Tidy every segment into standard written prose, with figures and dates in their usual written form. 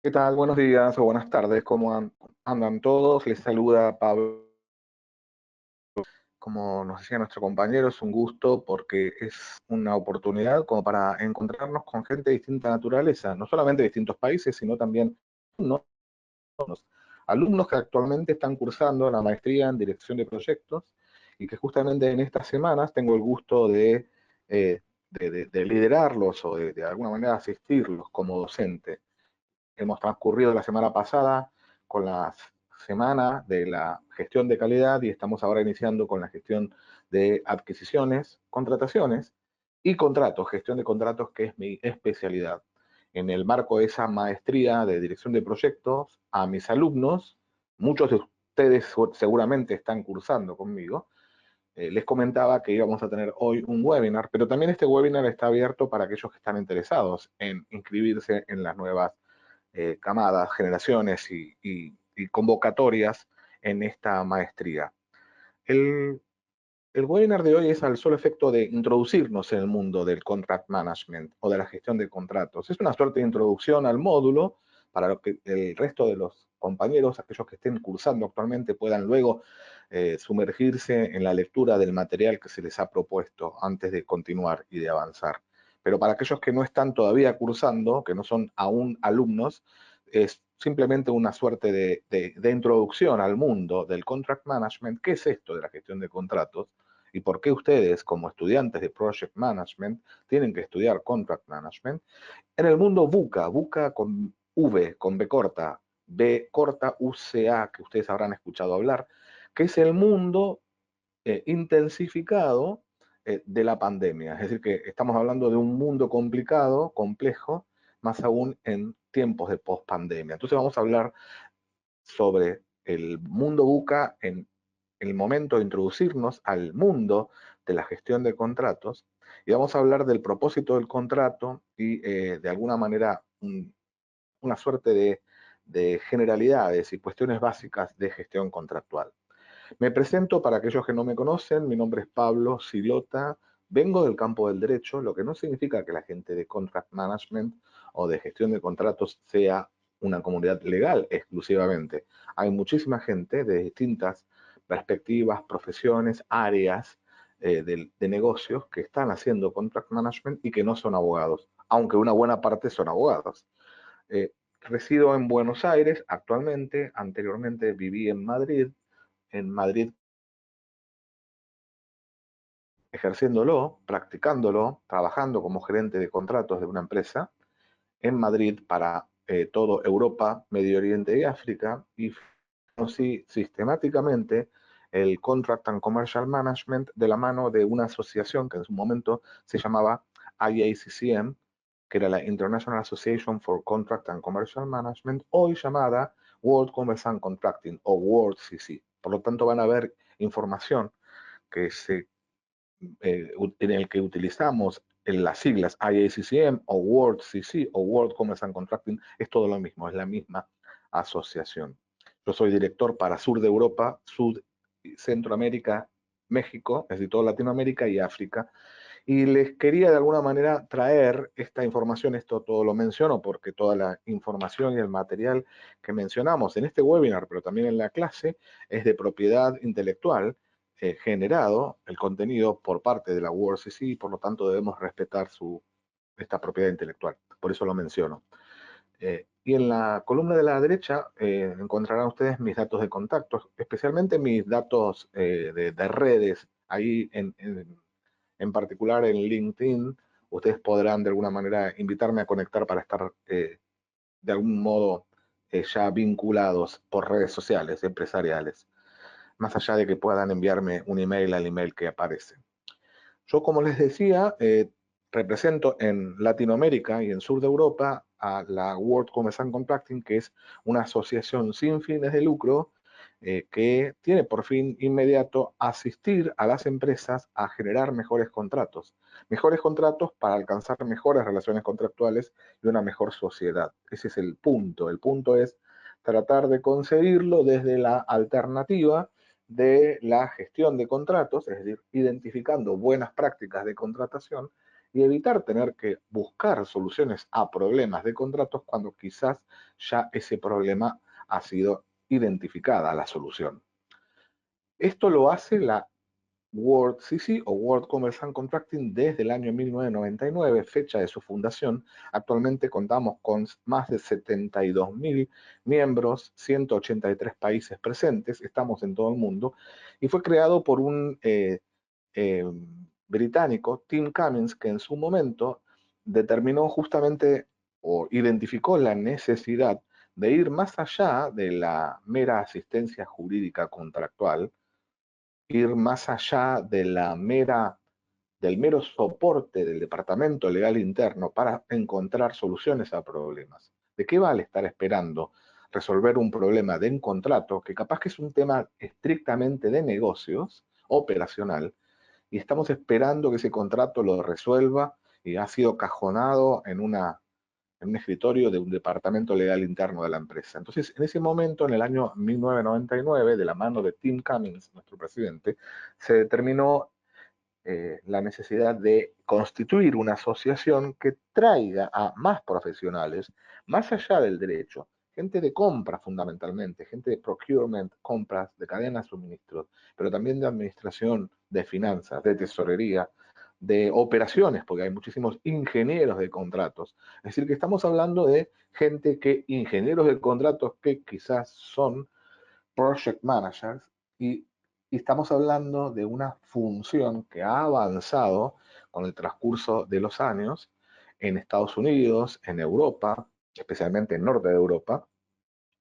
¿Qué tal? Buenos días o buenas tardes. ¿Cómo andan todos? Les saluda Pablo. Como nos decía nuestro compañero, es un gusto porque es una oportunidad como para encontrarnos con gente de distinta naturaleza, no solamente de distintos países, sino también alumnos, alumnos que actualmente están cursando la maestría en dirección de proyectos y que justamente en estas semanas tengo el gusto eh, de liderarlos o de alguna manera asistirlos como docente. Hemos transcurrido la semana pasada con la semana de la gestión de calidad y estamos ahora iniciando con la gestión de adquisiciones, contrataciones y contratos, gestión de contratos, que es mi especialidad. En el marco de esa maestría de dirección de proyectos, a mis alumnos, muchos de ustedes seguramente están cursando conmigo, les comentaba que íbamos a tener hoy un webinar, pero también este webinar está abierto para aquellos que están interesados en inscribirse en las nuevas camadas, generaciones y convocatorias en esta maestría. El, el webinar de hoy es al solo efecto de introducirnos en el mundo del contract management o de la gestión de contratos. Es una suerte de introducción al módulo para lo que el resto de los compañeros, aquellos que estén cursando actualmente, puedan luego sumergirse en la lectura del material que se les ha propuesto antes de continuar y de avanzar. Pero para aquellos que no están todavía cursando, que no son aún alumnos, es simplemente una suerte de introducción al mundo del contract management. ¿Qué es esto de la gestión de contratos? ¿Y por qué ustedes, como estudiantes de Project Management, tienen que estudiar Contract Management? En el mundo VUCA, VUCA con V, con B corta UCA, que ustedes habrán escuchado hablar, que es el mundo intensificado de la pandemia. Es decir, que estamos hablando de un mundo complicado, complejo, más aún en tiempos de post-pandemia. Entonces vamos a hablar sobre el mundo VUCA en el momento de introducirnos al mundo de la gestión de contratos y vamos a hablar del propósito del contrato y de alguna manera una suerte de generalidades y cuestiones básicas de gestión contractual. Me presento para aquellos que no me conocen, mi nombre es Pablo Silota, vengo del campo del derecho, lo que no significa que la gente de contract management o de gestión de contratos sea una comunidad legal exclusivamente. Hay muchísima gente de distintas perspectivas, profesiones, áreas de negocios que están haciendo contract management y que no son abogados, aunque una buena parte son abogados. Resido en Buenos Aires actualmente, anteriormente viví en Madrid ejerciéndolo, practicándolo, trabajando como gerente de contratos de una empresa en Madrid para todo Europa, Medio Oriente y África, y conocí sistemáticamente el Contract and Commercial Management de la mano de una asociación que en su momento se llamaba IACCM, que era la International Association for Contract and Commercial Management, hoy llamada World Commerce and Contracting o World CC. Por lo tanto, van a ver información que se en el que utilizamos en las siglas IACCM o World CC o World Commerce and Contracting, es todo lo mismo, es la misma asociación. Yo soy director para Sur de Europa, Sud, Centroamérica, México, es decir, toda Latinoamérica y África. Y les quería de alguna manera traer esta información, esto todo lo menciono porque toda la información y el material que mencionamos en este webinar, pero también en la clase, es de propiedad intelectual generado el contenido por parte de la WordCC y por lo tanto debemos respetar esta propiedad intelectual. Por eso lo menciono. Y en la columna de la derecha encontrarán ustedes mis datos de contacto, especialmente mis datos de redes. Ahí en particular en LinkedIn, ustedes podrán de alguna manera invitarme a conectar para estar de algún modo ya vinculados por redes sociales, empresariales, más allá de que puedan enviarme un email al email que aparece. Yo, como les decía, represento en Latinoamérica y en sur de Europa a la World Commerce and Contracting, que es una asociación sin fines de lucro que tiene por fin inmediato asistir a las empresas a generar mejores contratos para alcanzar mejores relaciones contractuales y una mejor sociedad. Ese es el punto es tratar de conseguirlo desde la alternativa de la gestión de contratos, es decir, identificando buenas prácticas de contratación y evitar tener que buscar soluciones a problemas de contratos cuando quizás ya ese problema ha sido identificada la solución. Esto lo hace la World CC o World Commerce and Contracting desde el año 1999, fecha de su fundación. Actualmente contamos con más de 72.000 miembros, 183 países presentes, estamos en todo el mundo, y fue creado por un eh, británico, Tim Cummins, que en su momento determinó justamente o identificó la necesidad de ir más allá de la mera asistencia jurídica contractual, ir más allá de del mero soporte del Departamento Legal Interno para encontrar soluciones a problemas. ¿De qué vale estar esperando resolver un problema de un contrato que capaz que es un tema estrictamente de negocios, operacional, y estamos esperando que ese contrato lo resuelva y ha sido cajonado en un escritorio de un departamento legal interno de la empresa? Entonces, en ese momento, en el año 1999, de la mano de Tim Cummins, nuestro presidente, se determinó la necesidad de constituir una asociación que traiga a más profesionales, más allá del derecho, gente de compra fundamentalmente, gente de procurement, compras, de cadena de suministros, pero también de administración, de finanzas, de tesorería, de operaciones, porque hay muchísimos ingenieros de contratos. Es decir, que estamos hablando de gente ingenieros de contratos que quizás son project managers, y, y estamos hablando de una función que ha avanzado con el transcurso de los años en Estados Unidos, en Europa, especialmente en norte de Europa,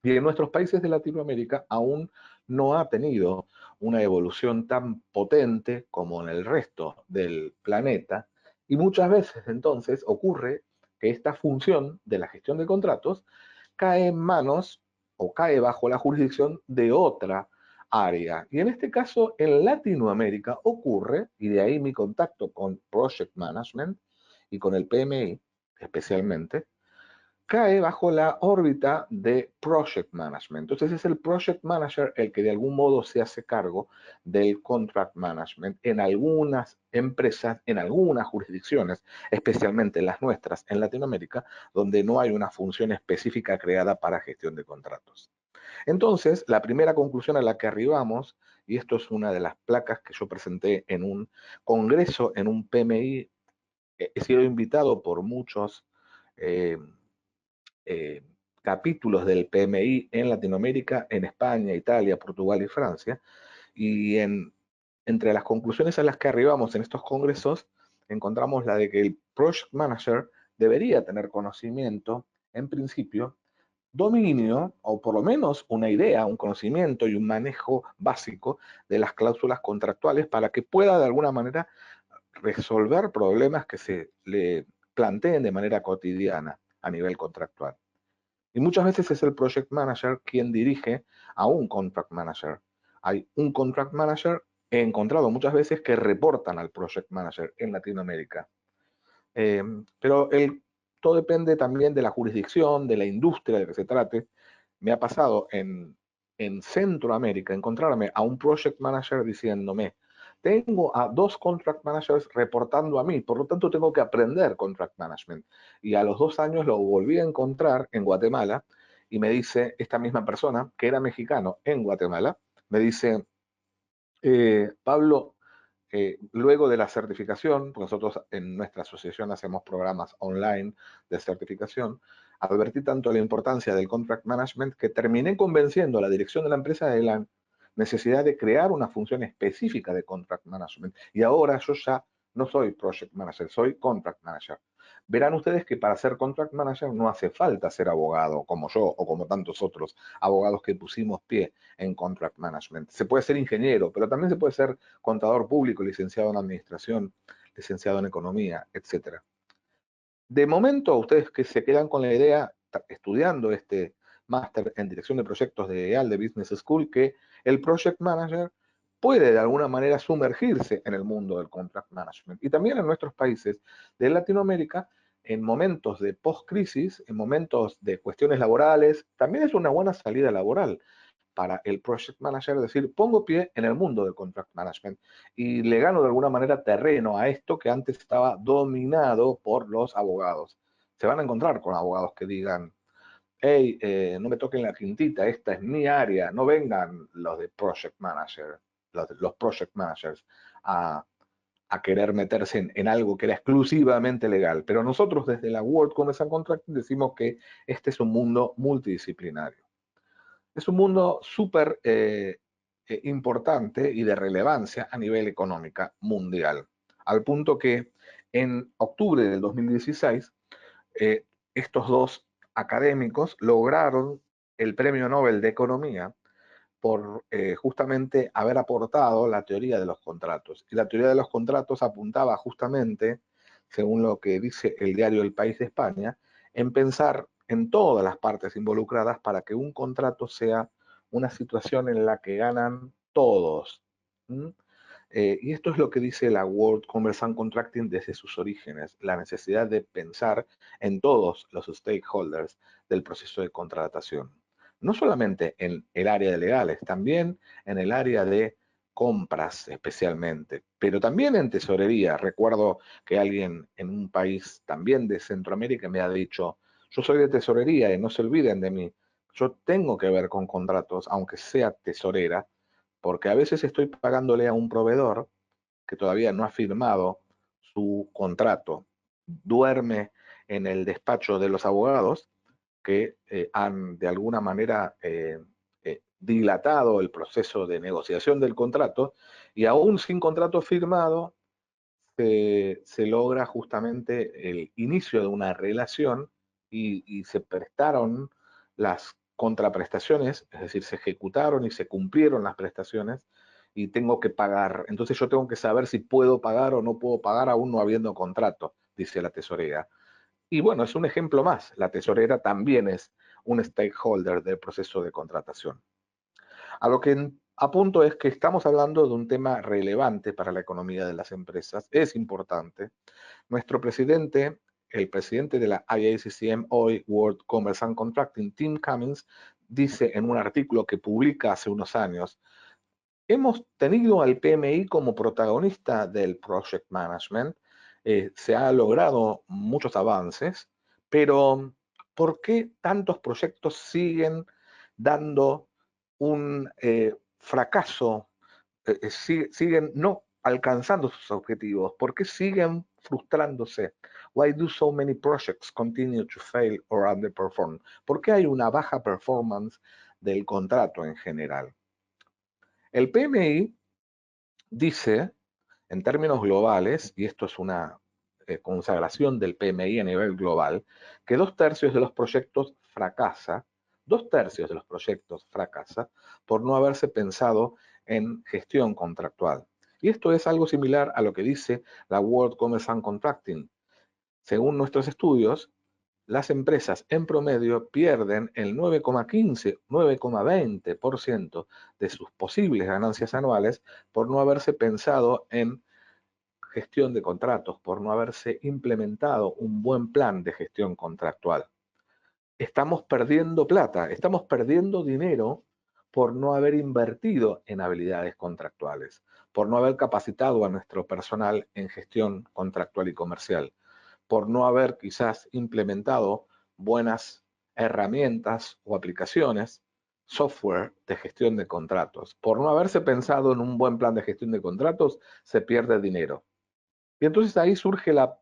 y en nuestros países de Latinoamérica aún no ha tenido una evolución tan potente como en el resto del planeta, y muchas veces entonces ocurre que esta función de la gestión de contratos cae en manos o cae bajo la jurisdicción de otra área. Y en este caso, en Latinoamérica ocurre, y de ahí mi contacto con Project Management y con el PMI especialmente, cae bajo la órbita de Project Management. Entonces es el Project Manager el que de algún modo se hace cargo del Contract Management en algunas empresas, en algunas jurisdicciones, especialmente las nuestras en Latinoamérica, donde no hay una función específica creada para gestión de contratos. Entonces, la primera conclusión a la que arribamos, y esto es una de las placas que yo presenté en un congreso, en un PMI, he sido invitado por muchos eh, eh, capítulos del PMI en Latinoamérica, en España, Italia, Portugal y Francia. Y entre las conclusiones a las que arribamos en estos congresos, encontramos la de que el Project Manager debería tener conocimiento, en principio, dominio, o por lo menos una idea, un conocimiento y un manejo básico de las cláusulas contractuales para que pueda de alguna manera resolver problemas que se le planteen de manera cotidiana a nivel contractual. Y muchas veces es el project manager quien dirige a un contract manager. Hay un contract manager, he encontrado muchas veces que reportan al project manager en Latinoamérica. Pero todo depende también de la jurisdicción, de la industria de que se trate. Me ha pasado en Centroamérica encontrarme a un project manager diciéndome: tengo a 2 contract managers reportando a mí, por lo tanto tengo que aprender contract management. Y a los 2 años lo volví a encontrar en Guatemala y me dice esta misma persona, que era mexicano en Guatemala, me dice: Pablo, luego de la certificación, porque nosotros en nuestra asociación hacemos programas online de certificación, advertí tanto la importancia del contract management que terminé convenciendo a la dirección de la empresa de la necesidad de crear una función específica de contract management. Y ahora yo ya no soy project manager, soy contract manager. Verán ustedes que para ser contract manager no hace falta ser abogado como yo o como tantos otros abogados que pusimos pie en contract management. Se puede ser ingeniero, pero también se puede ser contador público, licenciado en administración, licenciado en economía, etcétera. De momento, ustedes que se quedan con la idea, estudiando este máster en dirección de proyectos de EAL, de Business School, que el project manager puede de alguna manera sumergirse en el mundo del contract management. Y también en nuestros países de Latinoamérica, en momentos de post-crisis, en momentos de cuestiones laborales, también es una buena salida laboral. para el project manager, es decir, pongo pie en el mundo del contract management y le gano de alguna manera terreno a esto que antes estaba dominado por los abogados. Se van a encontrar con abogados que digan, hey, no me toquen la quintita, esta es mi área, no vengan los de project manager, los project managers a, a querer meterse en algo que era exclusivamente legal. Pero nosotros desde la World Commerce and Contracting decimos que este es un mundo multidisciplinario. Es un mundo súper importante y de relevancia a nivel económica mundial, al punto que en octubre del 2016 estos dos académicos lograron el Premio Nobel de Economía por justamente haber aportado la teoría de los contratos. Y la teoría de los contratos apuntaba justamente, según lo que dice el diario El País de España, en pensar en todas las partes involucradas para que un contrato sea una situación en la que ganan todos. ¿Mm? Y esto es lo que dice la World Commerce and Contracting desde sus orígenes, la necesidad de pensar en todos los stakeholders del proceso de contratación. No solamente en el área de legales, también en el área de compras especialmente, pero también en tesorería. Recuerdo que alguien en un país también de Centroamérica me ha dicho, yo soy de tesorería y no se olviden de mí. Yo tengo que ver con contratos, aunque sea tesorera, porque a veces estoy pagándole a un proveedor que todavía no ha firmado su contrato, duerme en el despacho de los abogados que han de alguna manera dilatado el proceso de negociación del contrato y aún sin contrato firmado se logra justamente el inicio de una relación y se prestaron las contraprestaciones, es decir, se ejecutaron y se cumplieron las prestaciones y tengo que pagar. Entonces yo tengo que saber si puedo pagar o no puedo pagar aún no habiendo contrato, dice la tesorera. Y bueno, es un ejemplo más. La tesorera también es un stakeholder del proceso de contratación. A lo que apunto es que estamos hablando de un tema relevante para la economía de las empresas, es importante. Nuestro presidente, el presidente de la IACCM hoy, World Commerce and Contracting, Tim Cummins, dice en un artículo que publica hace unos años, hemos tenido al PMI como protagonista del project management, se han logrado muchos avances, pero ¿por qué tantos proyectos siguen dando un fracaso, siguen no alcanzando sus objetivos? ¿Por qué siguen frustrándose? Why do so many projects continue to fail or underperform? ¿Por qué hay una baja performance del contrato en general? El PMI dice, en términos globales, y esto es una consagración del PMI a nivel global, que 2/3 de los proyectos fracasa, 2/3 de los proyectos fracasa por no haberse pensado en gestión contractual. Y esto es algo similar a lo que dice la World Commerce and Contracting. Según nuestros estudios, las empresas en promedio pierden el 9,15, 9,20% de sus posibles ganancias anuales por no haberse pensado en gestión de contratos, por no haberse implementado un buen plan de gestión contractual. Estamos perdiendo plata, estamos perdiendo dinero por no haber invertido en habilidades contractuales, por no haber capacitado a nuestro personal en gestión contractual y comercial, por no haber quizás implementado buenas herramientas o aplicaciones, software de gestión de contratos. Por no haberse pensado en un buen plan de gestión de contratos, se pierde dinero. Y entonces ahí surge la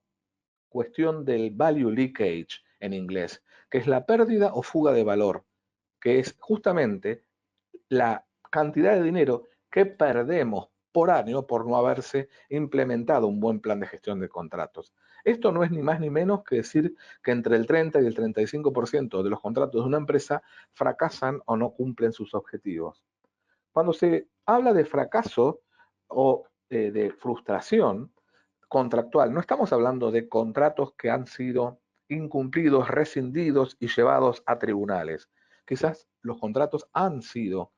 cuestión del value leakage en inglés, que es la pérdida o fuga de valor, que es justamente la cantidad de dinero que perdemos por año por no haberse implementado un buen plan de gestión de contratos. Esto no es ni más ni menos que decir que entre el 30 y el 35% de los contratos de una empresa fracasan o no cumplen sus objetivos. Cuando se habla de fracaso o de frustración contractual, no estamos hablando de contratos que han sido incumplidos, rescindidos y llevados a tribunales. Quizás los contratos han sido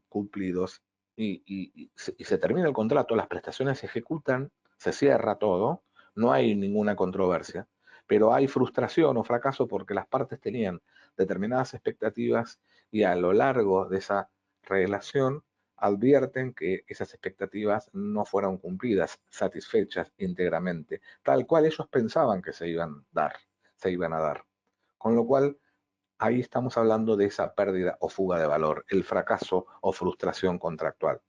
cumplidos y se termina el contrato, las prestaciones se ejecutan, se cierra todo, no hay ninguna controversia, pero hay frustración o fracaso porque las partes tenían determinadas expectativas y a lo largo de esa relación advierten que esas expectativas no fueron cumplidas, satisfechas íntegramente, tal cual ellos pensaban que se iban a dar. Con lo cual, ahí estamos hablando de esa pérdida o fuga de valor, el fracaso o frustración contractual.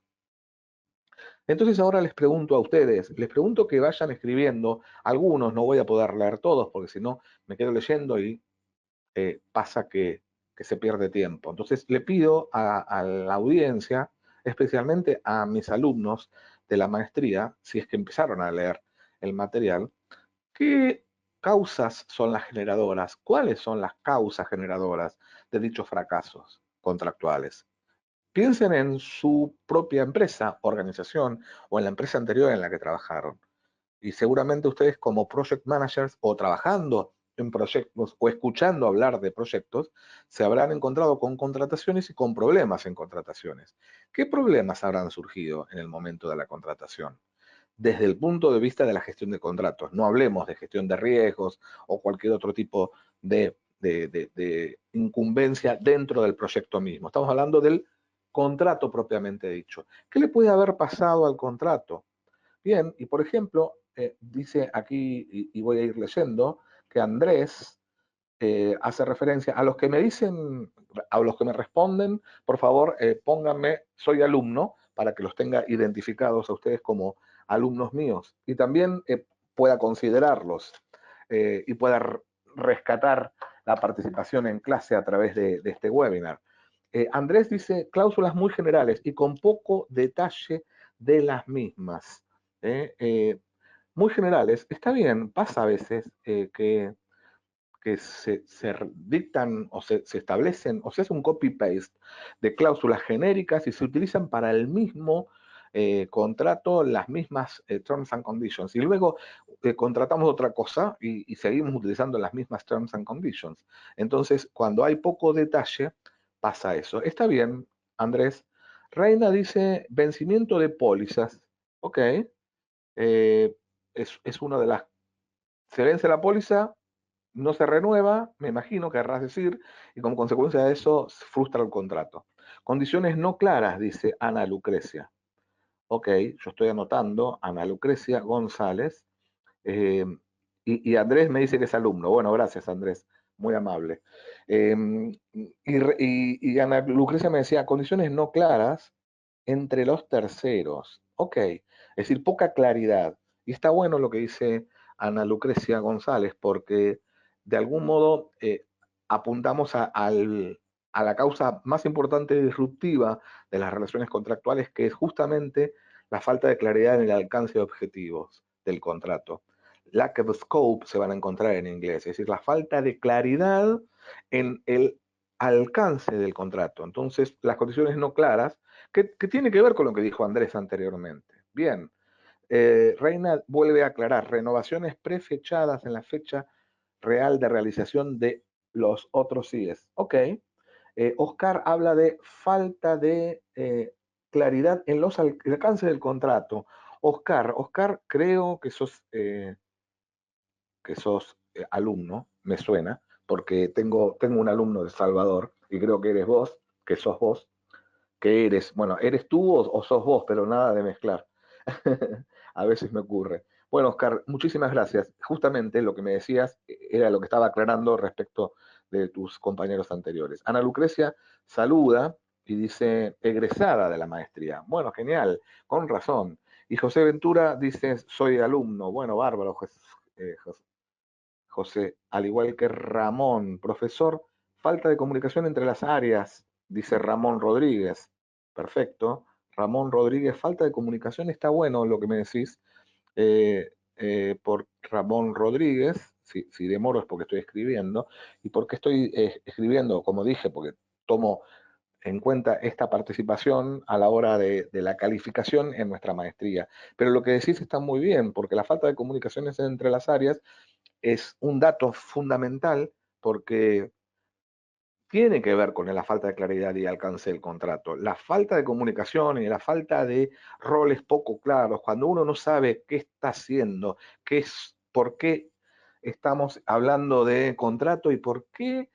Entonces ahora les pregunto a ustedes, les pregunto que vayan escribiendo, algunos no voy a poder leer todos porque si no me quedo leyendo y pasa que se pierde tiempo. Entonces le pido a la audiencia, especialmente a mis alumnos de la maestría, si es que empezaron a leer el material, ¿qué causas son las generadoras? ¿Cuáles son las causas generadoras de dichos fracasos contractuales? Piensen en su propia empresa, organización o en la empresa anterior en la que trabajaron. Y seguramente ustedes como project managers o trabajando en proyectos o escuchando hablar de proyectos, se habrán encontrado con contrataciones y con problemas en contrataciones. ¿Qué problemas habrán surgido en el momento de la contratación? Desde el punto de vista de la gestión de contratos. No hablemos de gestión de riesgos o cualquier otro tipo de incumbencia dentro del proyecto mismo. Estamos hablando del contrato propiamente dicho. ¿Qué le puede haber pasado al contrato? Bien, y por ejemplo, dice aquí, y voy a ir leyendo, que Andrés hace referencia a los que me dicen, a los que me responden, por favor, pónganme, soy alumno, para que los tenga identificados a ustedes como alumnos míos y también pueda considerarlos y pueda rescatar la participación en clase a través de este webinar. Andrés dice cláusulas muy generales y con poco detalle de las mismas. Muy generales, está bien, pasa a veces que se dictan o se establecen o se hace un copy-paste de cláusulas genéricas y se utilizan para el mismo contrato las mismas terms and conditions. Y luego contratamos otra cosa y seguimos utilizando las mismas terms and conditions. Entonces, cuando hay poco detalle, pasa eso. Está bien, Andrés. Reina dice vencimiento de pólizas. Ok. Es una de las... Se vence la póliza, no se renueva, me imagino, querrás decir, y como consecuencia de eso frustra el contrato. Condiciones no claras, dice Ana Lucrecia. Ok, yo estoy anotando, Ana Lucrecia González, eh, y Andrés me dice que es alumno. Bueno, gracias Andrés, muy amable. Y Ana Lucrecia me decía, condiciones no claras entre los terceros. Ok, es decir, poca claridad. Y está bueno lo que dice Ana Lucrecia González, porque de algún modo apuntamos a la causa más importante y disruptiva de las relaciones contractuales, que es justamente la falta de claridad en el alcance de objetivos del contrato. Lack of scope se van a encontrar en inglés, es decir, la falta de claridad en el alcance del contrato. Entonces, las condiciones no claras, que tiene que ver con lo que dijo Andrés anteriormente. Bien, Reina vuelve a aclarar, renovaciones prefechadas en la fecha real de realización de los otros CIES. Ok. Oscar habla de falta de claridad en los alcances del contrato. Oscar, creo que sos alumno, me suena, porque tengo un alumno de Salvador y creo que eres vos, que sos vos, que eres, bueno, eres tú o sos vos, pero nada de mezclar. A veces me ocurre. Bueno, Oscar, muchísimas gracias. Justamente lo que me decías era lo que estaba aclarando respecto de tus compañeros anteriores. Ana Lucrecia saluda y dice, egresada de la maestría. Bueno, genial, con razón. Y José Ventura dice, soy alumno. Bueno, bárbaro, José, al igual que Ramón, profesor, falta de comunicación entre las áreas, dice Ramón Rodríguez. Perfecto. Ramón Rodríguez, falta de comunicación, está bueno lo que me decís. Por Ramón Rodríguez, si demoro es porque estoy escribiendo, y porque estoy escribiendo, como dije, porque tomo en cuenta esta participación a la hora de la calificación en nuestra maestría. Pero lo que decís está muy bien, porque la falta de comunicaciones entre las áreas es un dato fundamental porque tiene que ver con la falta de claridad y alcance del contrato. La falta de comunicación y la falta de roles poco claros, cuando uno no sabe qué está haciendo, por qué estamos hablando de contrato y por qué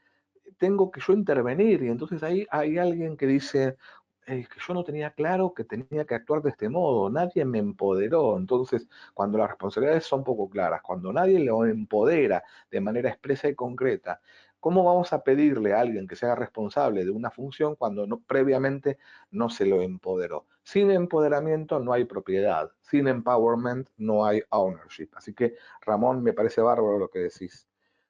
tengo que yo intervenir, y entonces ahí hay alguien que dice, que yo no tenía claro que tenía que actuar de este modo, nadie me empoderó. Entonces, cuando las responsabilidades son poco claras, cuando nadie lo empodera de manera expresa y concreta, ¿cómo vamos a pedirle a alguien que sea responsable de una función cuando previamente no se lo empoderó? Sin empoderamiento no hay propiedad, sin empowerment no hay ownership. Así que, Ramón, me parece bárbaro lo que decís.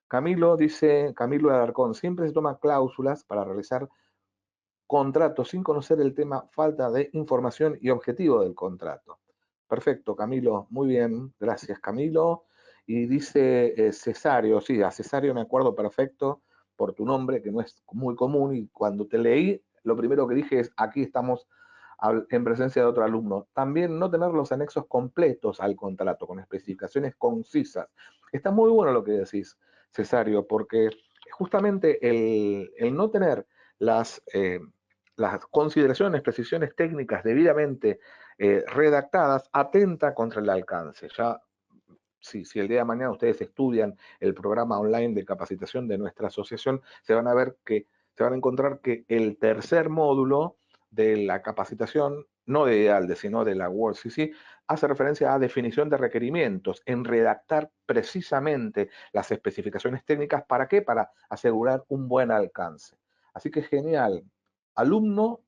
Camilo dice, Camilo Alarcón, siempre se toma cláusulas para realizar contratos sin conocer el tema, falta de información y objetivo del contrato. Perfecto, Camilo, muy bien, gracias, Camilo. Y dice Cesario, sí, a Cesario me acuerdo perfecto por tu nombre, que no es muy común, y cuando te leí, lo primero que dije es, aquí estamos en presencia de otro alumno. También no tener los anexos completos al contrato, con especificaciones concisas. Está muy bueno lo que decís, Cesario, porque justamente el no tener las consideraciones, precisiones técnicas debidamente redactadas atenta contra el alcance. Ya si el día de mañana ustedes estudian el programa online de capacitación de nuestra asociación, se van a encontrar que el tercer módulo de la capacitación, no de EALDE, sino de la WorldCC, hace referencia a definición de requerimientos, en redactar precisamente las especificaciones técnicas. ¿Para qué? Para asegurar un buen alcance. Así que genial. Alumno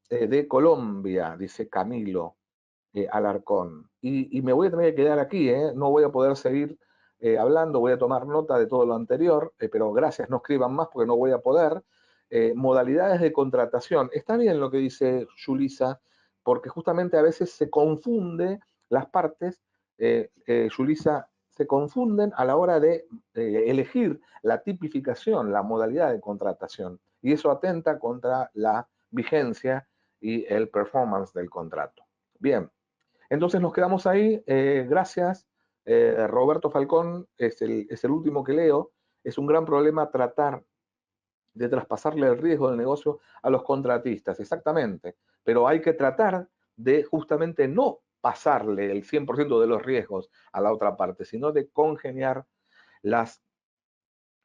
de Colombia, dice Camilo Alarcón. Y me voy a tener que quedar aquí, no voy a poder seguir hablando, voy a tomar nota de todo lo anterior, pero gracias, no escriban más porque no voy a poder. Modalidades de contratación. Está bien lo que dice Yulisa, porque justamente a veces se confunde las partes, Yulisa, se confunden a la hora de elegir la tipificación, la modalidad de contratación. Y eso atenta contra la vigencia y el performance del contrato. Bien, entonces nos quedamos ahí. Gracias. Roberto Falcón es el último que leo. Es un gran problema tratar de traspasarle el riesgo del negocio a los contratistas, exactamente. Pero hay que tratar de justamente no pasarle el 100% de los riesgos a la otra parte, sino de congeniar las,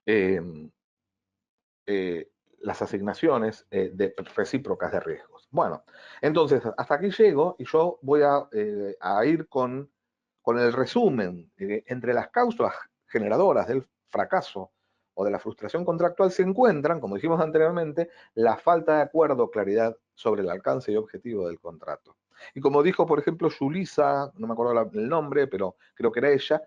eh, las asignaciones recíprocas de riesgos. Bueno, entonces hasta aquí llego y yo voy a ir con el resumen. Entre las causas generadoras del fracaso o de la frustración contractual se encuentran, como dijimos anteriormente, la falta de acuerdo, claridad sobre el alcance y objetivo del contrato. Y como dijo, por ejemplo, Yulisa, no me acuerdo el nombre, pero creo que era ella,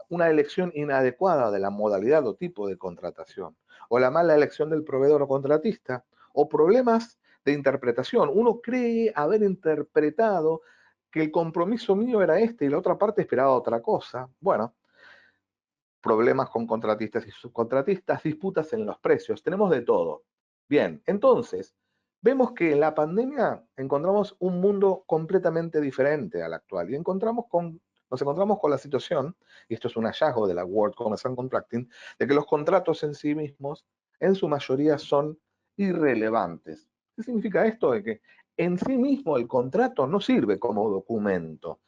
una elección inadecuada de la modalidad o tipo de contratación, o la mala elección del proveedor o contratista, o problemas de interpretación. Uno cree haber interpretado que el compromiso mío era este y la otra parte esperaba otra cosa. Bueno, problemas con contratistas y subcontratistas, disputas en los precios, tenemos de todo. Bien, entonces, vemos que en la pandemia encontramos un mundo completamente diferente al actual y nos encontramos con la situación, y esto es un hallazgo de la World Commerce and Contracting, de que los contratos en sí mismos, en su mayoría, son irrelevantes. ¿Qué significa esto? De que en sí mismo el contrato no sirve como documento.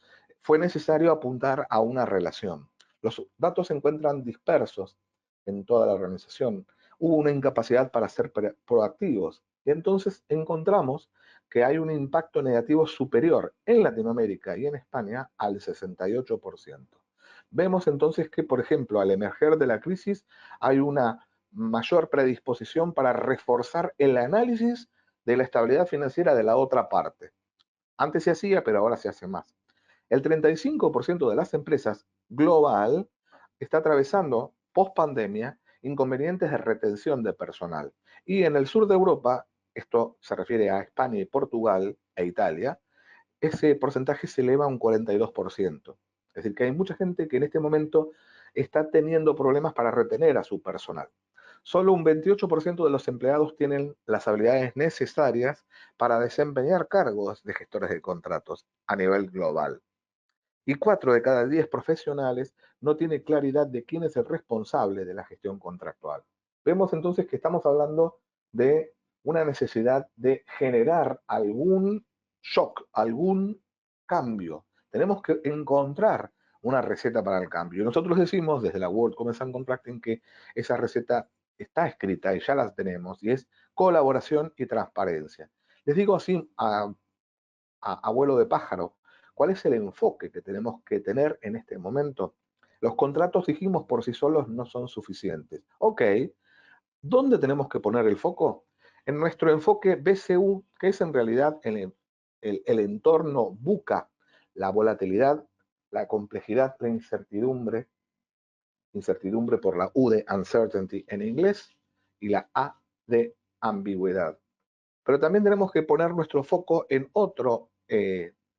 Fue necesario apuntar a una relación. Los datos se encuentran dispersos en toda la organización. Hubo una incapacidad para ser proactivos. Y entonces encontramos que hay un impacto negativo superior en Latinoamérica y en España al 68%. Vemos entonces que, por ejemplo, al emerger de la crisis hay una mayor predisposición para reforzar el análisis de la estabilidad financiera de la otra parte. Antes se hacía, pero ahora se hace más. El 35% de las empresas global está atravesando post pandemia inconvenientes de retención de personal. Y en el sur de Europa, esto se refiere a España y Portugal e Italia, ese porcentaje se eleva a un 42%. Es decir, que hay mucha gente que en este momento está teniendo problemas para retener a su personal. Solo un 28% de los empleados tienen las habilidades necesarias para desempeñar cargos de gestores de contratos a nivel global. Y 4 de cada 10 profesionales no tiene claridad de quién es el responsable de la gestión contractual. Vemos entonces que estamos hablando de una necesidad de generar algún shock, algún cambio. Tenemos que encontrar una receta para el cambio. Y nosotros decimos desde la World Commerce and Contracting que esa receta está escrita y ya la tenemos, y es colaboración y transparencia. Les digo así a abuelo de pájaro, ¿cuál es el enfoque que tenemos que tener en este momento? Los contratos, dijimos, por sí solos no son suficientes. Ok, ¿dónde tenemos que poner el foco? En nuestro enfoque BCU, que es en realidad el entorno buca, la volatilidad, la complejidad, la incertidumbre, incertidumbre por la U de uncertainty en inglés y la A de ambigüedad. Pero también tenemos que poner nuestro foco en otro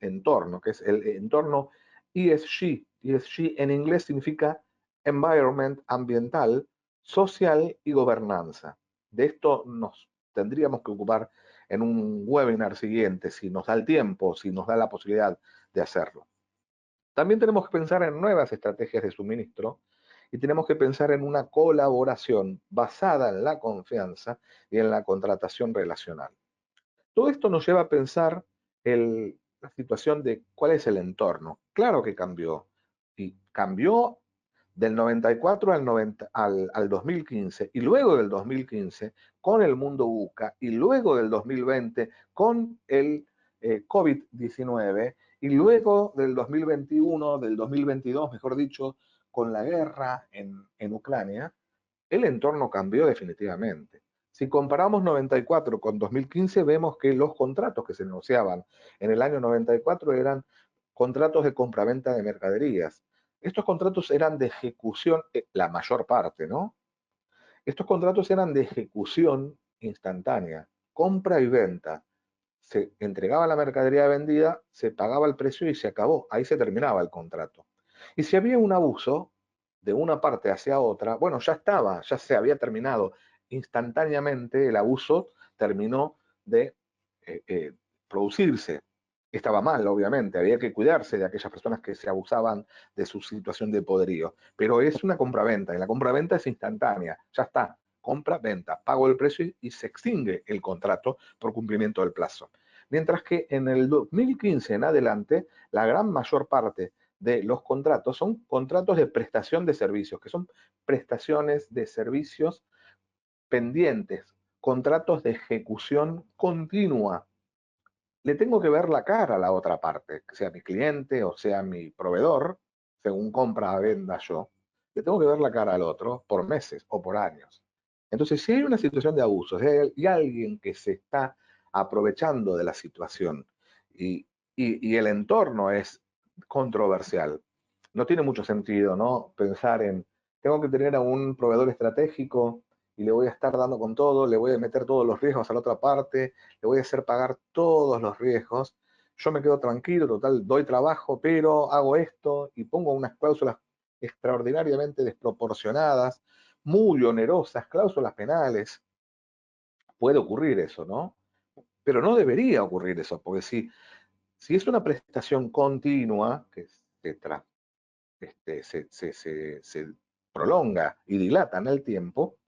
entorno, que es el entorno ESG. ESG en inglés significa environment, ambiental, social y gobernanza. De esto nos tendríamos que ocupar en un webinar siguiente, si nos da el tiempo, si nos da la posibilidad de hacerlo. También tenemos que pensar en nuevas estrategias de suministro y tenemos que pensar en una colaboración basada en la confianza y en la contratación relacional. Todo esto nos lleva a pensar la situación de cuál es el entorno. Claro que cambió, y cambió del 94 al 2015, y luego del 2015 con el mundo buca, y luego del 2020 con el COVID-19, y luego del 2021, del 2022, mejor dicho, con la guerra en Ucrania. El entorno cambió definitivamente. Si comparamos 94 con 2015, vemos que los contratos que se negociaban en el año 94 eran contratos de compraventa de mercaderías. Estos contratos eran de ejecución, la mayor parte, ¿no? Estos contratos eran de ejecución instantánea, compra y venta. Se entregaba la mercadería vendida, se pagaba el precio y se acabó. Ahí se terminaba el contrato. Y si había un abuso de una parte hacia otra, bueno, ya estaba, ya se había terminado. Instantáneamente el abuso terminó de eh, eh, producirse. Estaba mal, obviamente, había que cuidarse de aquellas personas que se abusaban de su situación de poderío. Pero es una compraventa y la compraventa es instantánea, ya está. Compra, venta, pago el precio y se extingue el contrato por cumplimiento del plazo. Mientras que en el 2015 en adelante, la gran mayor parte de los contratos son contratos de prestación de servicios, que son prestaciones de servicios pendientes, contratos de ejecución continua. Le tengo que ver la cara a la otra parte, que sea mi cliente o sea mi proveedor, según compra o venda yo. Le tengo que ver la cara al otro por meses o por años. Entonces, si hay una situación de abuso, si hay alguien que se está aprovechando de la situación y, y el entorno es controversial, no tiene mucho sentido, ¿no? Pensar en, tengo que tener a un proveedor estratégico y le voy a estar dando con todo, le voy a meter todos los riesgos a la otra parte, le voy a hacer pagar todos los riesgos. Yo me quedo tranquilo, total, doy trabajo, pero hago esto y pongo unas cláusulas extraordinariamente desproporcionadas, muy onerosas, cláusulas penales. Puede ocurrir eso, ¿no? Pero no debería ocurrir eso, porque si es una prestación continua que se prolonga y dilata en el tiempo,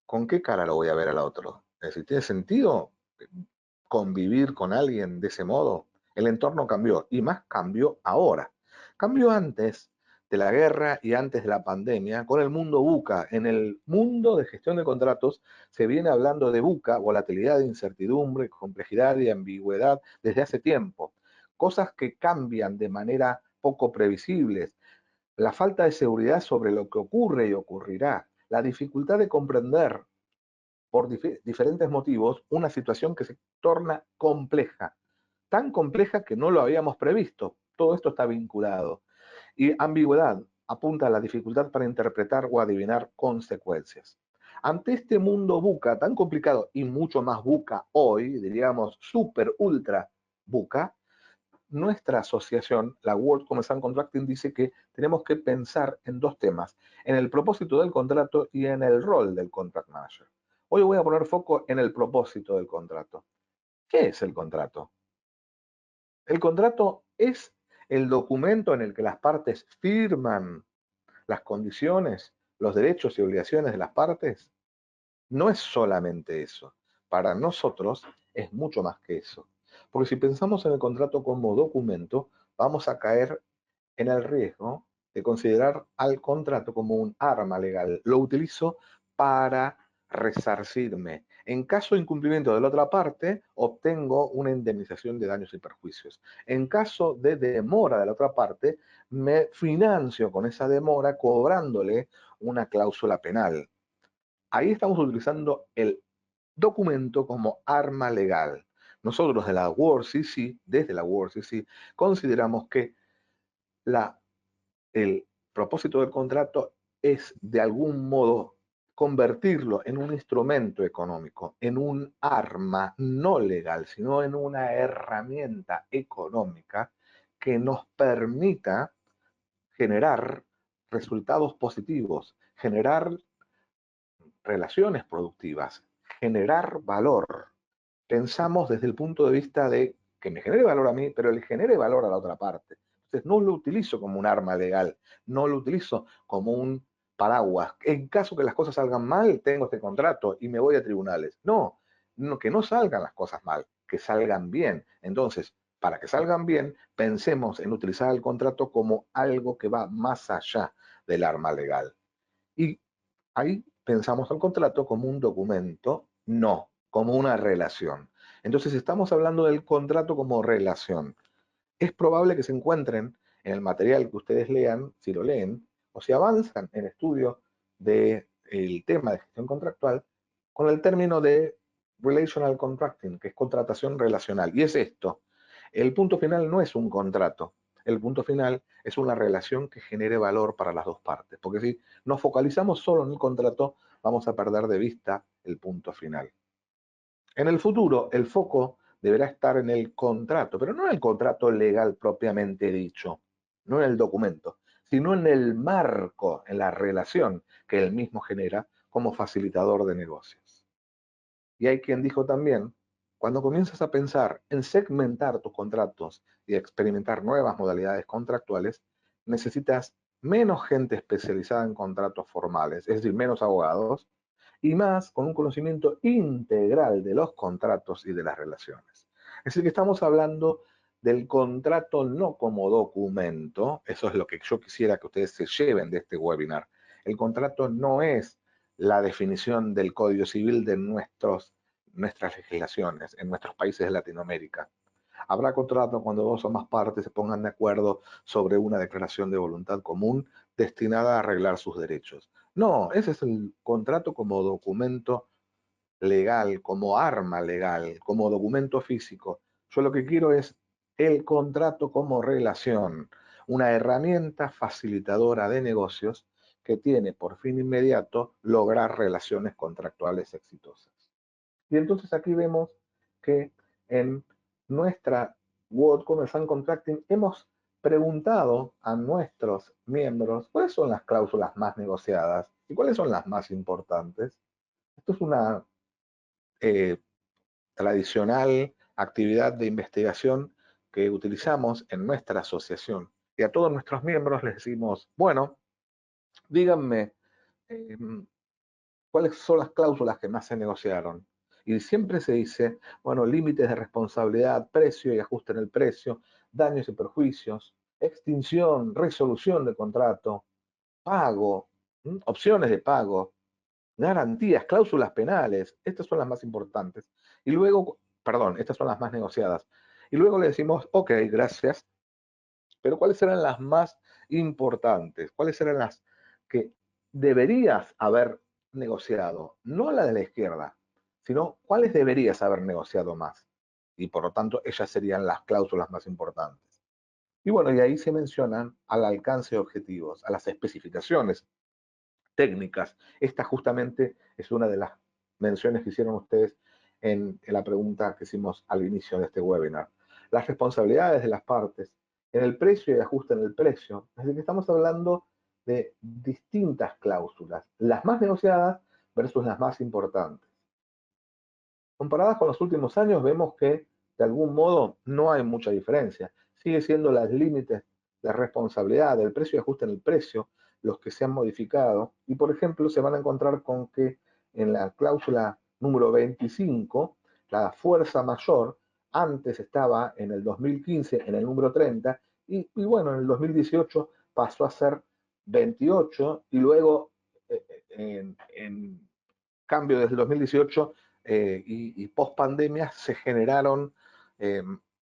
¿con qué cara lo voy a ver al otro? Es decir, ¿tiene sentido convivir con alguien de ese modo? El entorno cambió y más cambió ahora. Cambió antes de la guerra y antes de la pandemia con el mundo buca. En el mundo de gestión de contratos se viene hablando de buca, volatilidad, incertidumbre, complejidad y ambigüedad desde hace tiempo. Cosas que cambian de manera poco previsibles. La falta de seguridad sobre lo que ocurre y ocurrirá. La dificultad de comprender por diferentes motivos una situación que se torna compleja, tan compleja que no lo habíamos previsto. Todo esto está vinculado. Y ambigüedad apunta a la dificultad para interpretar o adivinar consecuencias. Ante este mundo buca tan complicado y mucho más buca hoy, diríamos super ultra buca, nuestra asociación, la World Commerce and Contracting, dice que tenemos que pensar en dos temas, en el propósito del contrato y en el rol del contract manager. Hoy voy a poner foco en el propósito del contrato. ¿Qué es el contrato? El contrato es el documento en el que las partes firman las condiciones, los derechos y obligaciones de las partes. No es solamente eso. Para nosotros es mucho más que eso. Porque si pensamos en el contrato como documento, vamos a caer en el riesgo de considerar al contrato como un arma legal. Lo utilizo para resarcirme. En caso de incumplimiento de la otra parte, obtengo una indemnización de daños y perjuicios. En caso de demora de la otra parte, me financio con esa demora cobrándole una cláusula penal. Ahí estamos utilizando el documento como arma legal. Nosotros de la WorldCC, desde la WorldCC, consideramos que el propósito del contrato es de algún modo convertirlo en un instrumento económico, en un arma no legal, sino en una herramienta económica que nos permita generar resultados positivos, generar relaciones productivas, generar valor. Pensamos desde el punto de vista de que me genere valor a mí, pero le genere valor a la otra parte. Entonces no lo utilizo como un arma legal, no lo utilizo como un paraguas. En caso que las cosas salgan mal, tengo este contrato y me voy a tribunales. No, no, que no salgan las cosas mal, que salgan bien. Entonces, para que salgan bien, pensemos en utilizar el contrato como algo que va más allá del arma legal. Y ahí pensamos al contrato como un documento, no, como una relación. Entonces estamos hablando del contrato como relación. Es probable que se encuentren en el material que ustedes lean, si lo leen, o si avanzan en estudio del tema de gestión contractual, con el término de relational contracting, que es contratación relacional. Y es esto, el punto final no es un contrato, el punto final es una relación que genere valor para las dos partes, porque si nos focalizamos solo en el contrato, vamos a perder de vista el punto final. En el futuro, el foco deberá estar en el contrato, pero no en el contrato legal propiamente dicho, no en el documento, sino en el marco, en la relación que él mismo genera como facilitador de negocios. Y hay quien dijo también, cuando comienzas a pensar en segmentar tus contratos y experimentar nuevas modalidades contractuales, necesitas menos gente especializada en contratos formales, es decir, menos abogados, y más con un conocimiento integral de los contratos y de las relaciones. Es decir, que estamos hablando del contrato no como documento, eso es lo que yo quisiera que ustedes se lleven de este webinar. El contrato no es la definición del Código Civil de nuestras legislaciones en nuestros países de Latinoamérica. Habrá contrato cuando dos o más partes se pongan de acuerdo sobre una declaración de voluntad común destinada a arreglar sus derechos. No, ese es el contrato como documento legal, como arma legal, como documento físico. Yo lo que quiero es el contrato como relación, una herramienta facilitadora de negocios que tiene por fin inmediato lograr relaciones contractuales exitosas. Y entonces aquí vemos que en nuestra World Commerce and Contracting hemos preguntado a nuestros miembros cuáles son las cláusulas más negociadas y cuáles son las más importantes. Esto es una eh, tradicional actividad de investigación que utilizamos en nuestra asociación. Y a todos nuestros miembros les decimos, bueno, díganme eh, cuáles son las cláusulas que más se negociaron. Y siempre se dice, bueno, límites de responsabilidad, precio y ajuste en el precio, daños y perjuicios, extinción, resolución de contrato, pago, opciones de pago, garantías, cláusulas penales. Estas son las más importantes. Y luego, perdón, estas son las más negociadas. Y luego le decimos, ok, gracias, pero ¿cuáles eran las más importantes? ¿Cuáles eran las que deberías haber negociado? No la de la izquierda, sino cuáles deberías haber negociado más. Y por lo tanto, ellas serían las cláusulas más importantes. Y bueno, y ahí se mencionan al alcance de objetivos, a las especificaciones técnicas. Esta justamente es una de las menciones que hicieron ustedes en la pregunta que hicimos al inicio de este webinar. Las responsabilidades de las partes, en el precio y ajuste en el precio. Es decir, que estamos hablando de distintas cláusulas, las más negociadas versus las más importantes. Comparadas con los últimos años, vemos que de algún modo no hay mucha diferencia. Sigue siendo los límites de responsabilidad del precio y ajuste en el precio los que se han modificado. Y por ejemplo, se van a encontrar con que en la cláusula número 25, la fuerza mayor antes estaba en el 2015 en el número 30 y bueno, en el 2018 pasó a ser 28 y luego en cambio desde el 2018 y post pandemia se generaron eh,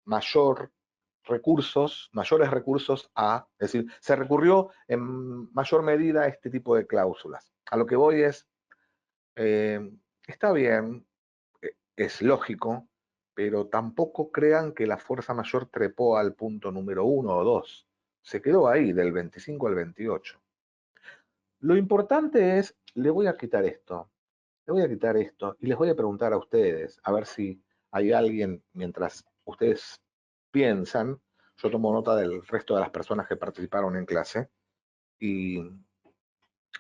mayores recursos es decir, se recurrió en mayor medida a este tipo de cláusulas. A lo que voy es, está bien, es lógico, pero tampoco crean que la fuerza mayor trepó al punto número 1 o 2. Se quedó ahí, del 25 al 28. Lo importante es, le voy a quitar esto y les voy a preguntar a ustedes, a ver si hay alguien, mientras ustedes piensan, yo tomo nota del resto de las personas que participaron en clase y,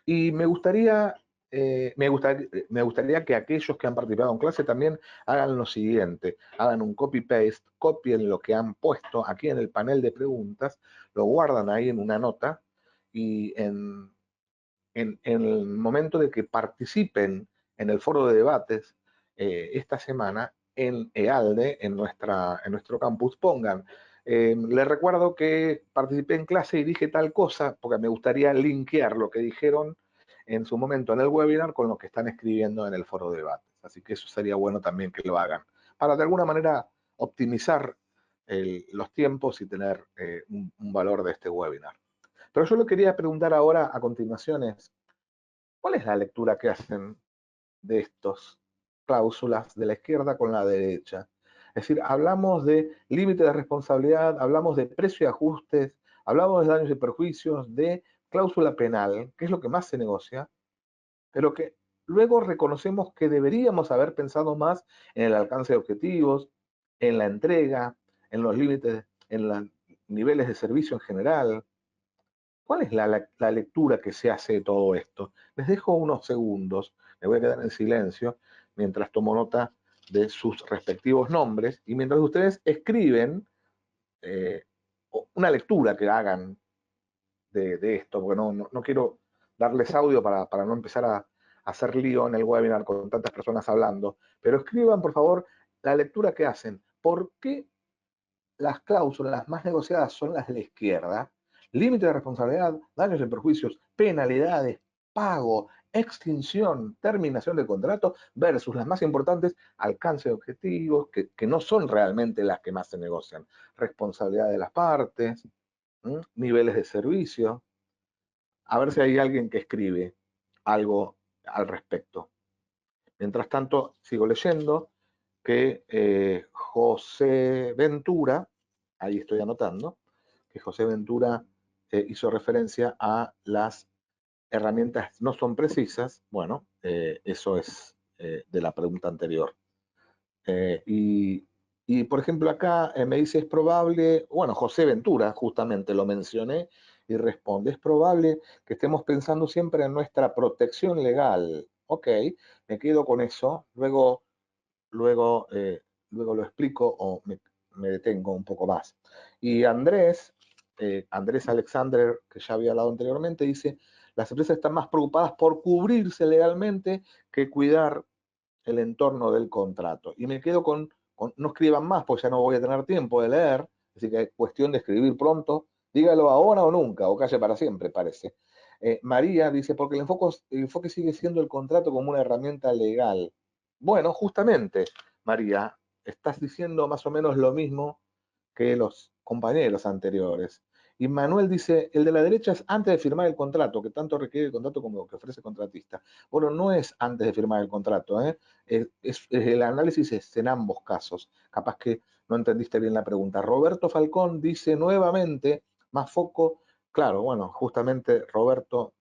y me gustaría que aquellos que han participado en clase también hagan lo siguiente, hagan un copy-paste, copien lo que han puesto aquí en el panel de preguntas, lo guardan ahí en una nota y en el momento de que participen en el foro de debates esta semana en EALDE, en nuestro campus, pongan. Les recuerdo que participé en clase y dije tal cosa, porque me gustaría linkear lo que dijeron en su momento en el webinar con lo que están escribiendo en el foro de debates. Así que eso sería bueno también que lo hagan, para de alguna manera optimizar los tiempos y tener un valor de este webinar. Pero yo lo quería preguntar ahora a continuación es, ¿cuál es la lectura que hacen de estos cláusulas de la izquierda con la derecha? Es decir, hablamos de límite de responsabilidad, hablamos de precio y ajustes, hablamos de daños y perjuicios, de cláusula penal, que es lo que más se negocia, pero que luego reconocemos que deberíamos haber pensado más en el alcance de objetivos, en la entrega, en los límites, en los niveles de servicio en general. ¿Cuál es la lectura que se hace de todo esto? Les dejo unos segundos, me voy a quedar en silencio mientras tomo nota de sus respectivos nombres y mientras ustedes escriben eh, una lectura que hagan de esto, porque no quiero darles audio para no empezar a hacer lío en el webinar con tantas personas hablando, pero escriban por favor la lectura que hacen. ¿Por qué las cláusulas las más negociadas son las de la izquierda? Límite de responsabilidad, daños y perjuicios, penalidades, pago, extinción, terminación del contrato, versus las más importantes, alcance de objetivos, que no son realmente las que más se negocian. Responsabilidad de las partes, niveles de servicio. A ver si hay alguien que escribe algo al respecto. Mientras tanto, sigo leyendo que José Ventura, ahí estoy anotando, que José Ventura hizo referencia a las herramientas no son precisas. Bueno, eso es de la pregunta anterior. Eh, y, y, por ejemplo, acá me dice, es probable, bueno, José Ventura, justamente lo mencioné, y responde, es probable que estemos pensando siempre en nuestra protección legal. Ok, me quedo con eso, luego, luego lo explico o me detengo un poco más. Y Andrés, Andrés Alexander, que ya había hablado anteriormente, dice, las empresas están más preocupadas por cubrirse legalmente que cuidar el entorno del contrato. Y me quedo con no escriban más, pues ya no voy a tener tiempo de leer, así que es cuestión de escribir pronto, dígalo ahora o nunca, o calle para siempre, parece. María dice, porque el enfoque sigue siendo el contrato como una herramienta legal. Bueno, justamente, María, estás diciendo más o menos lo mismo que los compañeros anteriores. Y Manuel dice, el de la derecha es antes de firmar el contrato, que tanto requiere el contrato como lo que ofrece el contratista. Bueno, no es antes de firmar el contrato, ¿eh? El análisis es en ambos casos. Capaz que no entendiste bien la pregunta. Roberto Falcón dice nuevamente, más foco, claro, bueno, justamente Roberto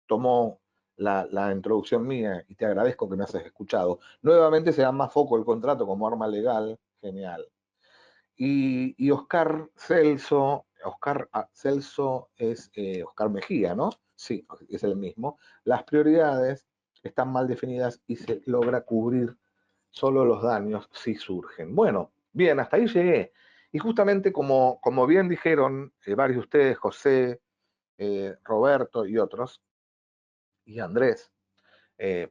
tomó la introducción mía y te agradezco que me hayas escuchado. Nuevamente se da más foco el contrato como arma legal, genial. Y Oscar Celso es Oscar Mejía, ¿no? Sí, es el mismo. Las prioridades están mal definidas y se logra cubrir solo los daños si surgen. Bueno, bien, hasta ahí llegué. Y justamente como bien dijeron varios de ustedes, José, Roberto y otros, y Andrés,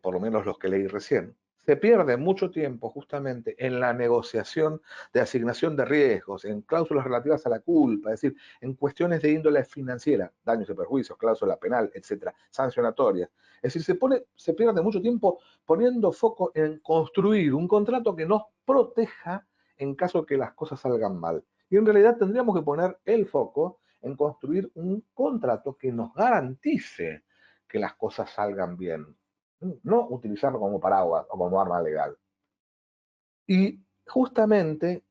por lo menos los que leí recién, se pierde mucho tiempo justamente en la negociación de asignación de riesgos, en cláusulas relativas a la culpa, es decir, en cuestiones de índole financiera, daños y perjuicios, cláusula penal, etcétera, sancionatorias. Es decir, se pierde mucho tiempo poniendo foco en construir un contrato que nos proteja en caso que las cosas salgan mal. Y en realidad tendríamos que poner el foco en construir un contrato que nos garantice que las cosas salgan bien, no utilizarlo como paraguas o como arma legal. Y justamente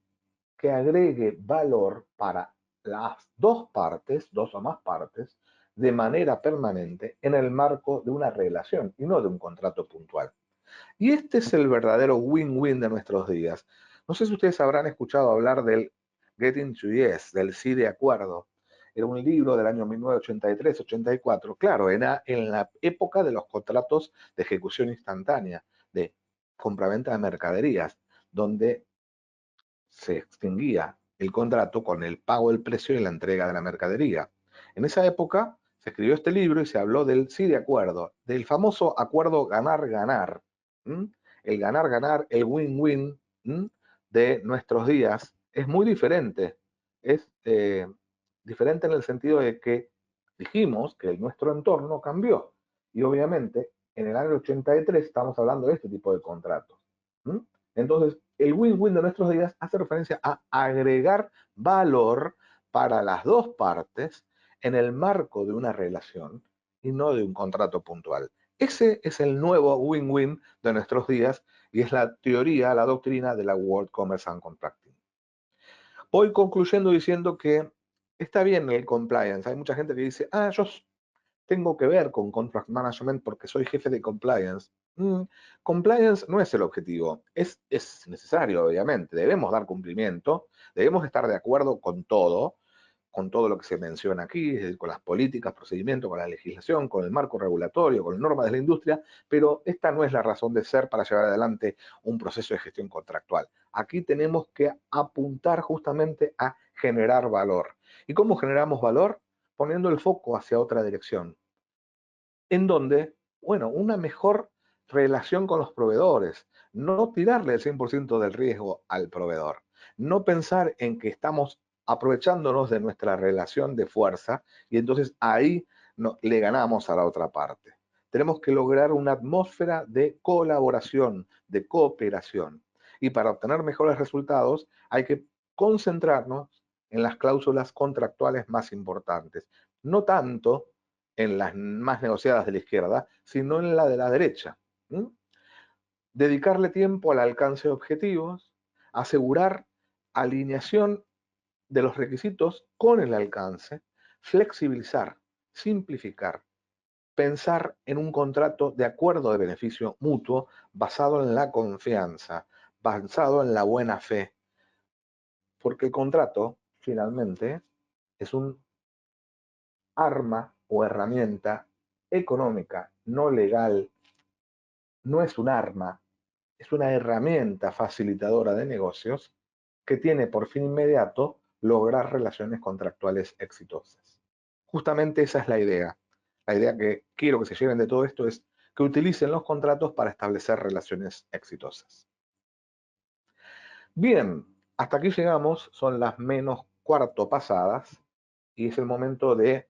que agregue valor para las dos partes, dos o más partes, de manera permanente en el marco de una relación y no de un contrato puntual. Y este es el verdadero win-win de nuestros días. No sé si ustedes habrán escuchado hablar del Getting to Yes, del sí de acuerdo. Era un libro del año 1983-84. Claro, era en la época de los contratos de ejecución instantánea, de compraventa de mercaderías, donde se extinguía el contrato con el pago del precio y la entrega de la mercadería. En esa época se escribió este libro y se habló del sí de acuerdo, del famoso acuerdo ganar-ganar, el ganar-ganar, el win-win de nuestros días. Es muy diferente, es diferente en el sentido de que dijimos que nuestro entorno cambió y obviamente en el año 83 estamos hablando de este tipo de contratos. Entonces, el win-win de nuestros días hace referencia a agregar valor para las dos partes en el marco de una relación y no de un contrato puntual. Ese es el nuevo win-win de nuestros días y es la teoría, la doctrina de la World Commerce and Contracting. Voy concluyendo diciendo que está bien el compliance. Hay mucha gente que dice, yo tengo que ver con contract management porque soy jefe de compliance. Compliance no es el objetivo, es necesario, obviamente. Debemos dar cumplimiento, debemos estar de acuerdo con todo lo que se menciona aquí, con las políticas, procedimientos, con la legislación, con el marco regulatorio, con las normas de la industria, pero esta no es la razón de ser para llevar adelante un proceso de gestión contractual. Aquí tenemos que apuntar justamente a generar valor. ¿Y cómo generamos valor? Poniendo el foco hacia otra dirección, en donde, bueno, una mejor relación con los proveedores, no tirarle el 100% del riesgo al proveedor, no pensar en que estamos aprovechándonos de nuestra relación de fuerza y entonces ahí no, le ganamos a la otra parte. Tenemos que lograr una atmósfera de colaboración, de cooperación. Y para obtener mejores resultados hay que concentrarnos en las cláusulas contractuales más importantes, no tanto en las más negociadas de la izquierda, sino en la de la derecha. Dedicarle tiempo al alcance de objetivos, asegurar alineación de los requisitos con el alcance, flexibilizar, simplificar, pensar en un contrato de acuerdo de beneficio mutuo basado en la confianza, basado en la buena fe, porque el contrato finalmente es un arma o herramienta económica, no legal, no es un arma, es una herramienta facilitadora de negocios que tiene por fin inmediato lograr relaciones contractuales exitosas. Justamente esa es la idea. La idea que quiero que se lleven de todo esto es que utilicen los contratos para establecer relaciones exitosas. Bien, hasta aquí llegamos, son las menos cuarto pasadas y es el momento de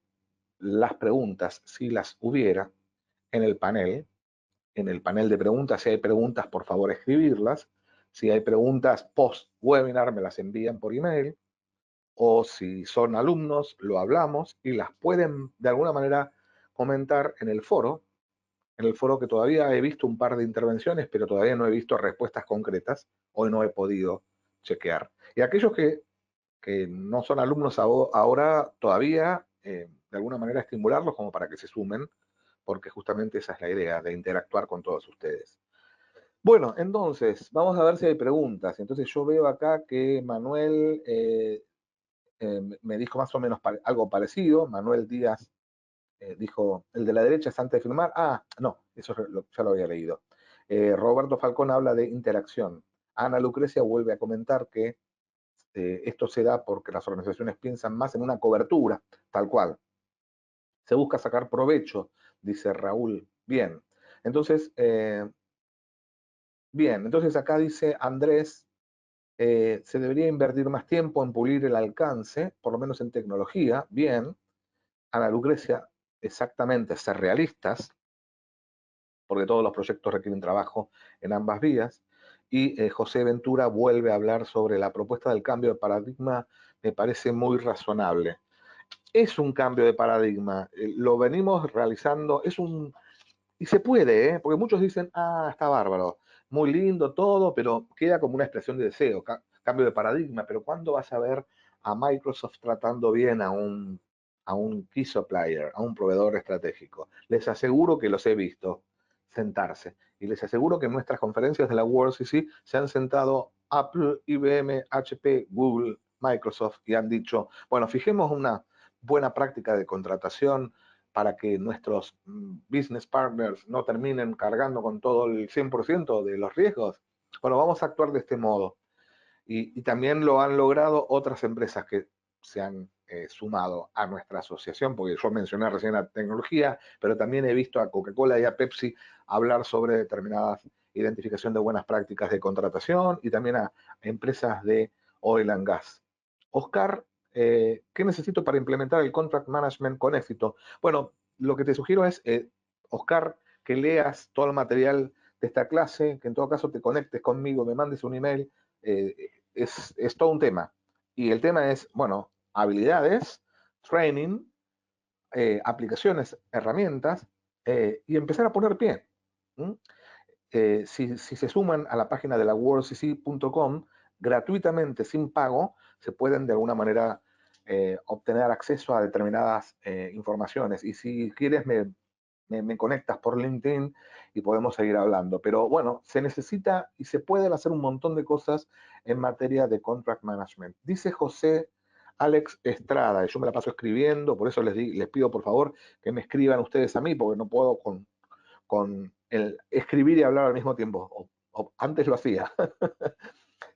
las preguntas, si las hubiera, en el panel. En el panel de preguntas, si hay preguntas, por favor escribirlas. Si hay preguntas post-webinar, me las envían por email. O si son alumnos, lo hablamos y las pueden de alguna manera comentar en el foro que todavía he visto un par de intervenciones, pero todavía no he visto respuestas concretas. Hoy no he podido chequear. Y aquellos que no son alumnos ahora todavía, de alguna manera estimularlos como para que se sumen, porque justamente esa es la idea, de interactuar con todos ustedes. Bueno, entonces, vamos a ver si hay preguntas. Entonces yo veo acá que Manuel me dijo más o menos algo parecido. Manuel Díaz dijo, el de la derecha es antes de firmar. No, eso ya lo había leído. Roberto Falcón habla de interacción. Ana Lucrecia vuelve a comentar que esto se da porque las organizaciones piensan más en una cobertura, tal cual. Se busca sacar provecho, dice Raúl. Bien, entonces, Bien, entonces acá dice Andrés, se debería invertir más tiempo en pulir el alcance, por lo menos en tecnología. Bien. Ana Lucrecia, exactamente, ser realistas, porque todos los proyectos requieren trabajo en ambas vías. Y José Ventura vuelve a hablar sobre la propuesta del cambio de paradigma, me parece muy razonable. Es un cambio de paradigma, lo venimos realizando, y se puede, ¿eh? Porque muchos dicen, está bárbaro, muy lindo todo, pero queda como una expresión de deseo, cambio de paradigma, pero ¿cuándo vas a ver a Microsoft tratando bien a un key supplier, a un proveedor estratégico? Les aseguro que los he visto sentarse, y les aseguro que en nuestras conferencias de la WorldCC se han sentado Apple, IBM, HP, Google, Microsoft, y han dicho, bueno, fijemos una buena práctica de contratación para que nuestros business partners no terminen cargando con todo el 100% de los riesgos. Bueno, vamos a actuar de este modo. Y también lo han logrado otras empresas que se han sumado a nuestra asociación, porque yo mencioné recién la tecnología, pero también he visto a Coca-Cola y a Pepsi hablar sobre determinadas identificación de buenas prácticas de contratación y también a empresas de oil and gas. Oscar, ¿qué necesito para implementar el contract management con éxito? Bueno, lo que te sugiero es, Oscar, que leas todo el material de esta clase, que en todo caso te conectes conmigo, me mandes un email, eh, es todo un tema. Y el tema es, bueno, habilidades, training, aplicaciones, herramientas, y empezar a poner pie. ¿Mm? Si se suman a la página de la worldcc.com, gratuitamente, sin pago, se pueden de alguna manera obtener acceso a determinadas informaciones. Y si quieres, me conectas por LinkedIn y podemos seguir hablando. Pero bueno, se necesita y se pueden hacer un montón de cosas en materia de contract management. Dice José Alex Estrada, y yo me la paso escribiendo, por eso les pido por favor que me escriban ustedes a mí, porque no puedo con el escribir y hablar al mismo tiempo. O antes lo hacía.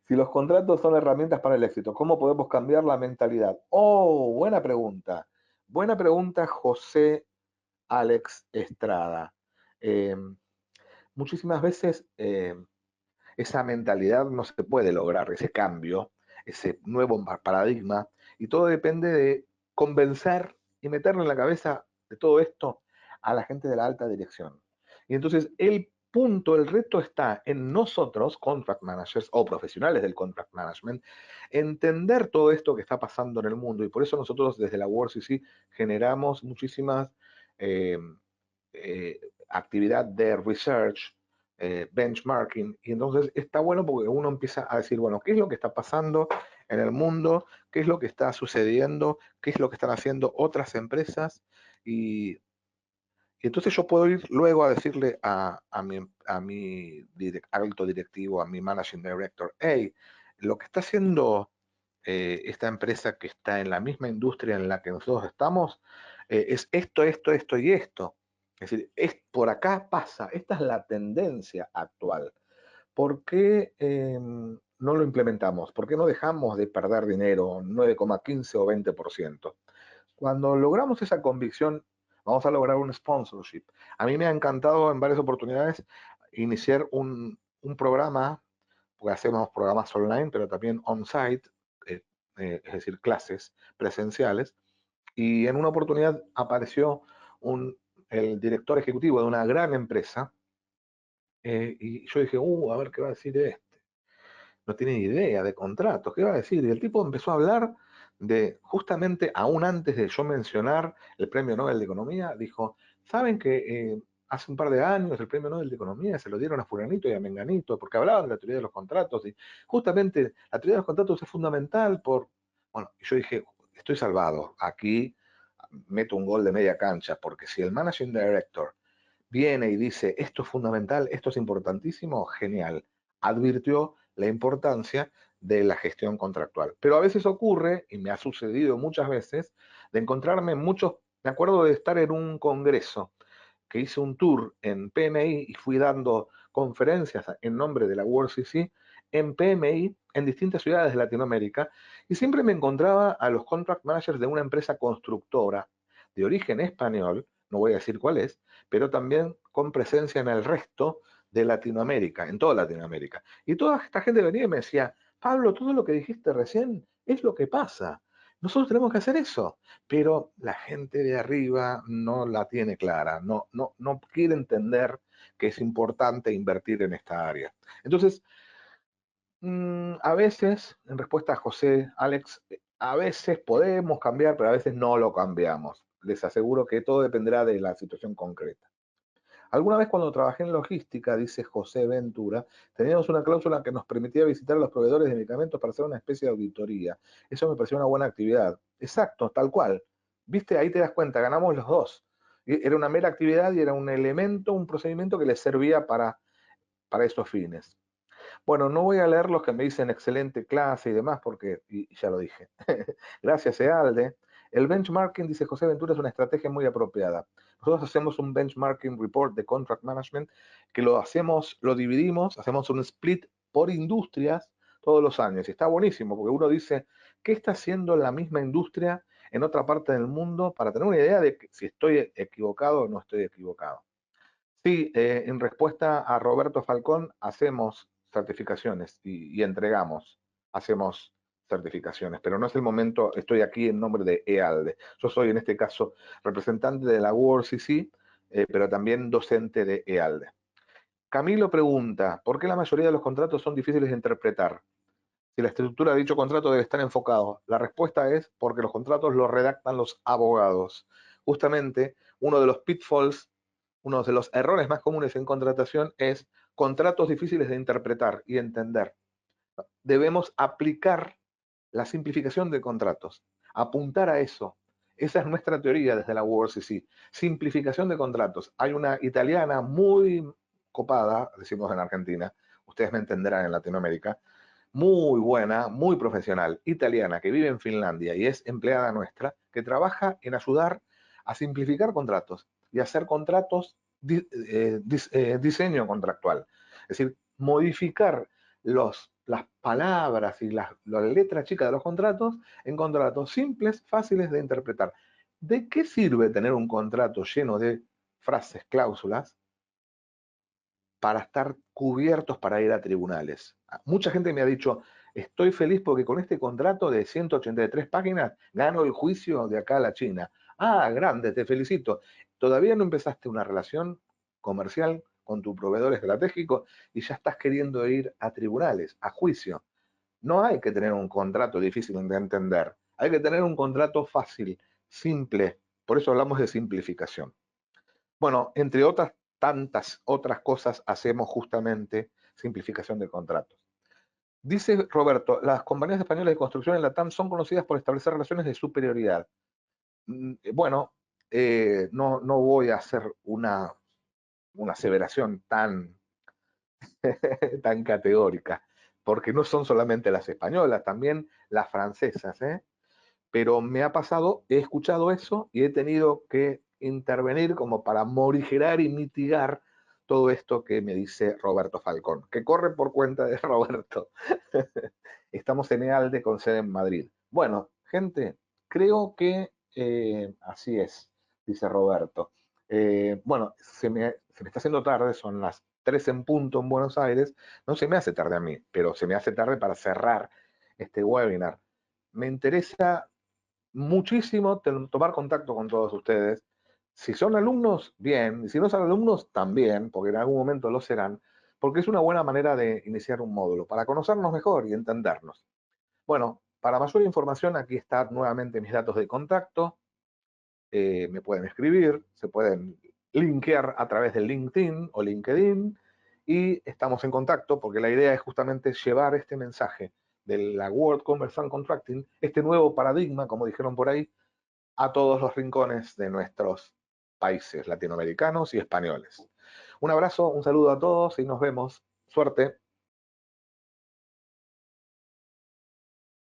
Si los contratos son herramientas para el éxito, ¿cómo podemos cambiar la mentalidad? Oh, buena pregunta. Buena pregunta, José Alex Estrada. Eh, Muchísimas veces esa mentalidad no se puede lograr, ese cambio, ese nuevo paradigma, y todo depende de convencer y meterle en la cabeza de todo esto a la gente de la alta dirección. Y entonces el punto, el reto está en nosotros, contract managers o profesionales del contract management, entender todo esto que está pasando en el mundo. Y por eso nosotros desde la WorldCC generamos muchísimas eh, actividad de research, benchmarking, y entonces está bueno porque uno empieza a decir, bueno, ¿qué es lo que está pasando en el mundo? ¿Qué es lo que está sucediendo? ¿Qué es lo que están haciendo otras empresas? Y entonces yo puedo ir luego a decirle a mi alto directivo, a mi managing director, hey, lo que está haciendo esta empresa que está en la misma industria en la que nosotros estamos, es esto y esto. Es decir, por acá pasa, esta es la tendencia actual. ¿Por qué no lo implementamos? ¿Por qué no dejamos de perder dinero, 9,15 o 20%? Cuando logramos esa convicción, vamos a lograr un sponsorship. A mí me ha encantado en varias oportunidades iniciar un programa, porque hacemos programas online, pero también on-site, eh, es decir, clases presenciales, y en una oportunidad apareció el director ejecutivo de una gran empresa, y yo dije, a ver qué va a decir este. No tiene ni idea de contratos, ¿qué va a decir? Y el tipo empezó a hablar de, justamente aún antes de yo mencionar el Premio Nobel de Economía, dijo, ¿saben que hace un par de años el Premio Nobel de Economía se lo dieron a fulanito y a menganito porque hablaban de la teoría de los contratos? Y justamente la teoría de los contratos es fundamental Bueno, y yo dije, estoy salvado, aquí meto un gol de media cancha, porque si el Managing Director viene y dice, esto es fundamental, esto es importantísimo, genial. Advirtió la importancia de la gestión contractual. Pero a veces ocurre, y me ha sucedido muchas veces, de encontrarme me acuerdo de estar en un congreso que hice un tour en PMI y fui dando conferencias en nombre de la WorldCC en PMI en distintas ciudades de Latinoamérica y siempre me encontraba a los contract managers de una empresa constructora de origen español, no voy a decir cuál es, pero también con presencia en el resto de Latinoamérica, en toda Latinoamérica. Y toda esta gente venía y me decía, Pablo, todo lo que dijiste recién es lo que pasa. Nosotros tenemos que hacer eso, pero la gente de arriba no la tiene clara, no quiere entender que es importante invertir en esta área. Entonces, a veces, en respuesta a José, Alex, a veces podemos cambiar, pero a veces no lo cambiamos. Les aseguro que todo dependerá de la situación concreta. Alguna vez cuando trabajé en logística, dice José Ventura, teníamos una cláusula que nos permitía visitar a los proveedores de medicamentos para hacer una especie de auditoría. Eso me pareció una buena actividad. Exacto, tal cual. Viste, ahí te das cuenta, ganamos los dos. Era una mera actividad y era un elemento, un procedimiento que les servía para esos fines. Bueno, no voy a leer los que me dicen excelente clase y demás, porque y ya lo dije. Gracias, Ealde. El benchmarking, dice José Ventura, es una estrategia muy apropiada. Nosotros hacemos un benchmarking report de contract management que lo hacemos, lo dividimos, hacemos un split por industrias todos los años. Y está buenísimo, porque uno dice, ¿qué está haciendo la misma industria en otra parte del mundo para tener una idea de si estoy equivocado o no estoy equivocado? Sí, en respuesta a Roberto Falcón, hacemos certificaciones y entregamos, hacemos certificaciones, pero no es el momento, estoy aquí en nombre de EALDE. Yo soy en este caso representante de la WorldCC, pero también docente de EALDE. Camilo pregunta, ¿por qué la mayoría de los contratos son difíciles de interpretar? Si la estructura de dicho contrato debe estar enfocado. La respuesta es porque los contratos los redactan los abogados. Justamente uno de los pitfalls, uno de los errores más comunes en contratación es contratos difíciles de interpretar y entender. Debemos aplicar la simplificación de contratos, apuntar a eso. Esa es nuestra teoría desde la WorldCC. Simplificación de contratos. Hay una italiana muy copada, decimos en Argentina, ustedes me entenderán en Latinoamérica, muy buena, muy profesional, italiana, que vive en Finlandia y es empleada nuestra, que trabaja en ayudar a simplificar contratos y hacer contratos, diseño contractual. Es decir, modificar las palabras y la letra chica de los contratos en contratos simples, fáciles de interpretar. ¿De qué sirve tener un contrato lleno de frases, cláusulas, para estar cubiertos para ir a tribunales? Mucha gente me ha dicho, estoy feliz porque con este contrato de 183 páginas gano el juicio de acá a la China. Ah, grande, te felicito. Todavía no empezaste una relación comercial con tu proveedor estratégico y ya estás queriendo ir a tribunales, a juicio. No hay que tener un contrato difícil de entender, hay que tener un contrato fácil, simple. Por eso hablamos de simplificación. Bueno, entre otras tantas otras cosas, hacemos justamente simplificación de contratos. Dice Roberto, las compañías españolas de construcción en la TAM son conocidas por establecer relaciones de superioridad. Bueno, no voy a hacer una aseveración tan categórica, porque no son solamente las españolas, también las francesas, ¿eh? Pero me ha pasado, he escuchado eso y he tenido que intervenir como para morigerar y mitigar todo esto que me dice Roberto Falcón, que corre por cuenta de Roberto. Estamos en EALDE con sede en Madrid. Bueno, gente, creo que así es, dice Roberto. Bueno, se me está haciendo tarde, son las 3 en punto en Buenos Aires. No se me hace tarde a mí, pero se me hace tarde para cerrar este webinar. Me interesa muchísimo tomar contacto con todos ustedes. Si son alumnos, bien. Y si no son alumnos, también, porque en algún momento lo serán, porque es una buena manera de iniciar un módulo, para conocernos mejor y entendernos. Bueno, para mayor información, aquí están nuevamente mis datos de contacto. Me pueden escribir, se pueden linkear a través de LinkedIn o LinkedIn y estamos en contacto porque la idea es justamente llevar este mensaje de la World Commerce and Contracting, este nuevo paradigma, como dijeron por ahí, a todos los rincones de nuestros países latinoamericanos y españoles. Un abrazo, un saludo a todos y nos vemos. Suerte.